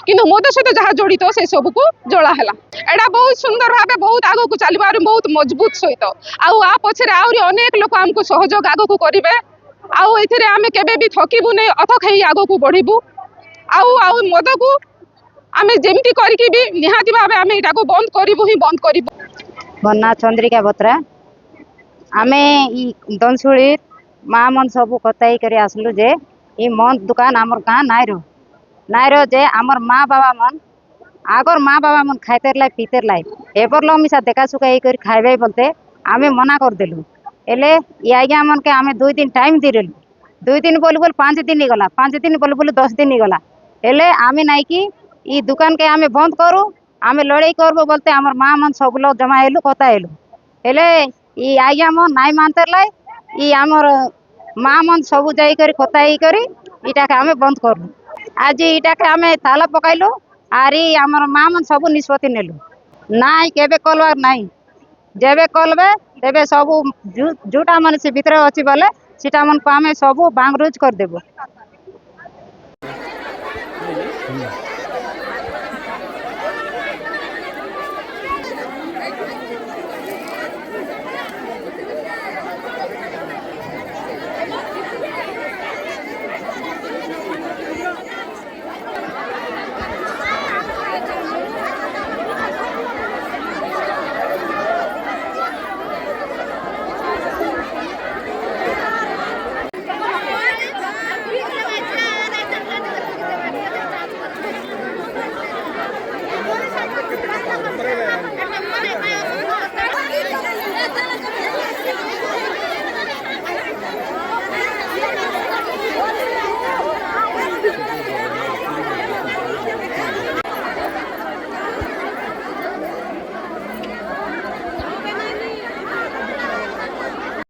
কিন্তু মଦ ସହିତ ଯାହା ଜଡ଼ିତ ସେ ସବୁକୁ ଜଳା ହେଲା। ଏଇଟା ବହୁତ ସୁନ୍ଦର ଭାବେ ବହୁତ ଆଗକୁ ଚାଲିବ ଆହୁରି ବହୁତ ମଜବୁତ ସହିତ। ଆଉ ଆ ପଛରେ ଆହୁରି ଅନେକ ଲୋକ ଆମକୁ ସହଯୋଗ ଆଗକୁ କରିବେ। ଆଉ ଏଥିରେ ଆମେ କେବେ ବି ଥକିବୁନି, ଅଥକ ହେଇ ଆଗକୁ ବଢିବୁ। ଆଉ ମଦକୁ ଆମେ ଯେମିତି କରିକି ବି ନିହାତି ଭାବେ ଆମେ ଏଟାକୁ ବନ୍ଦ କରିବୁ ହିଁ ବନ୍ଦ କରିବୁ। ମୋ ନାଁ ଚନ୍ଦ୍ରିକା ବତ୍ରା। ଆମେ ଇ ଦନସୁଳି ମା मन ସବୁ କଥା ହେଇକରି ଆସିଲୁ ଯେ ଇ ମଦ दुकान ଆମର ଗାଁ ନାଇର ଯେ ଆମର ମା ବାବା मन আগর মা বাবা मन খাইতের লাই পিতের লাই এবার লো মিশা দেখা সুখা এই করে খাইবে বলতে আমি মনা করদেলু। এলে ই আজ্ঞা মনকে আমি 2 दिन টাইম দিরেলু। 2 दिन बोल 5 दिन गला, 5 दिन बोल 10 दिन गला। এলে আমি নাইকি ই दुकान के আমি বন্ধ করু, আমি লড়াই করবো বলতে আমার মা मन सब लोग जमा हेलु কথা हेलु। এলে ই আজ্ঞা मन নাই মানতের লাই ই আমার মা मन सब যাই করে কথা এই করে এটাকে আমি বন্ধ করলু। आज এটাকে আমি তালা পকাইলু আর ই আমার মা मन सब নিষ্পত্তি নেলু। নাই কেবে কলবার নাই, যেবে কলবে তেবে सब জুটা মানে সে ভিতরে ଅଛି বলে সেটা মনকে আমি सब বাংরুজ করে দেব।